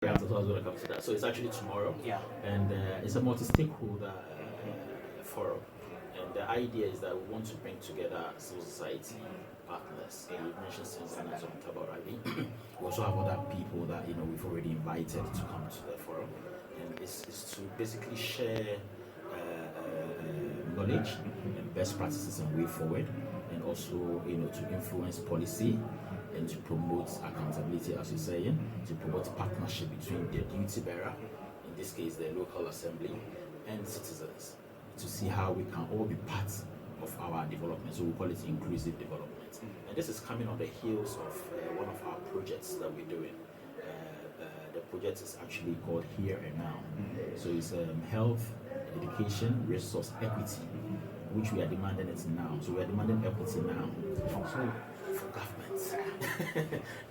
Yeah, so I was going to come to that. So it's actually tomorrow. Yeah. And it's a multi-stakeholder forum. And the idea is that we want to bring together civil society partners. You mentioned citizens on Tabaradi. We also have other people that we've already invited to come to the forum. And it's to basically share knowledge and best practices and way forward, and also to influence policy and to promote accountability, as you're saying, to promote partnership between the duty bearer, in this case the local assembly, and citizens, to see how we can all be part of our development. So we call it inclusive development. And this is coming on the heels of one of our projects that we're doing. The project is actually called Here and Now. So it's health, education, resource equity, which we are demanding it now. So we are demanding equity now. So for government.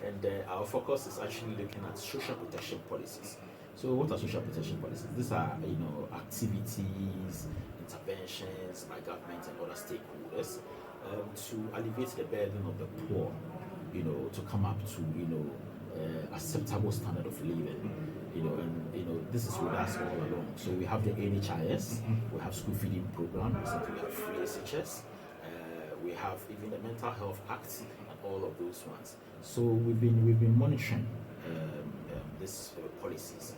And our focus is actually looking at social protection policies. So what are social protection policies? These are activities, interventions by government and other stakeholders to alleviate the burden of the poor, to come up to acceptable standard of living, and this is with us all along. So we have the NHIS, we have school feeding program, recently we have free SHS, we have even the Mental Health Act and all of those ones. So we've been monitoring these policies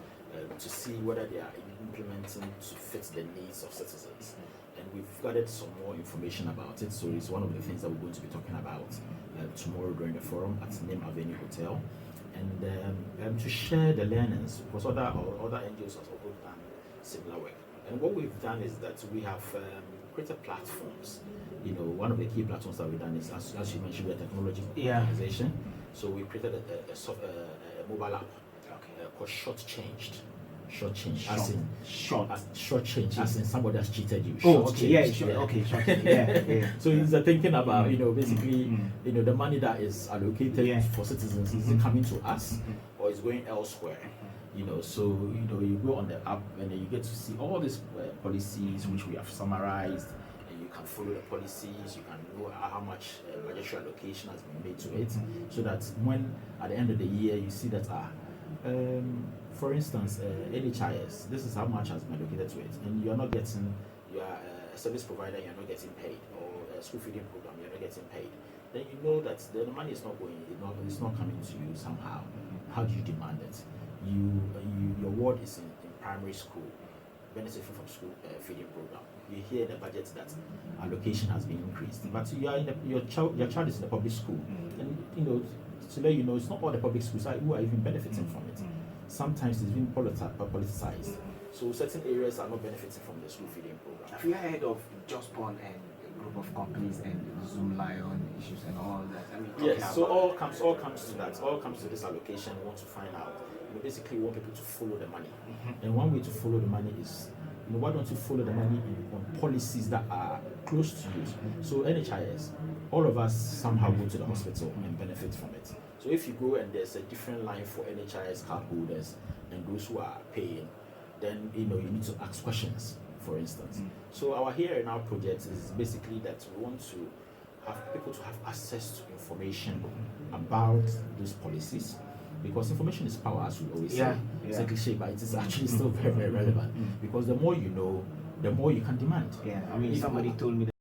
to see whether they are implementing to fit the needs of citizens. And we've gathered some more information about it. So it's one of the things that we're going to be talking about tomorrow during the forum at Name Avenue Hotel. And to share the learnings, because other NGOs have also done similar work. And what we've done is that we have created platforms. One of the key platforms that we've done is, as you mentioned, we're a technology organization. So we created a mobile app called Shortchanged. Shortchanged, as in somebody has cheated you. So it's thinking about basically the money that is allocated for citizens, is it coming to us or is going elsewhere? So you go on the app and then you get to see all these policies which we have summarized, and you can follow the policies. You can know how much budgetary allocation has been made to it, so that when at the end of the year you see that for instance, NHIS, this is how much has been allocated to it, and you are not getting, you are a service provider, you're not getting paid, or a school feeding program, you're not getting paid, then you know that the money is not going, it's not coming to you somehow. How do you demand it? Your ward is in primary school, benefiting from school feeding program. You hear the budget that allocation has been increased, but you are your child is in the public school, and to let you know, it's not all the public schools who are even benefiting from it. Sometimes it's been politicized. So certain areas are not benefiting from the school feeding program. Have you heard of Jospon and a group of companies and Zoom Lion issues and all that? Yes, so all comes to that. All comes to this allocation. We want to find out. Basically, we want people to follow the money. And one way to follow the money is, why don't you follow the money on policies that are close to you? So NHIS, all of us somehow go to the hospital and benefit from it. So if you go and there's a different line for NHIS card holders and those who are paying, then you need to ask questions, for instance. So our Here and Now project is basically that we want to have people to have access to information about those policies, because information is power, as we always say. It's a cliche, but it is actually still very, very relevant, because the more you know, the more you can demand. Somebody told me that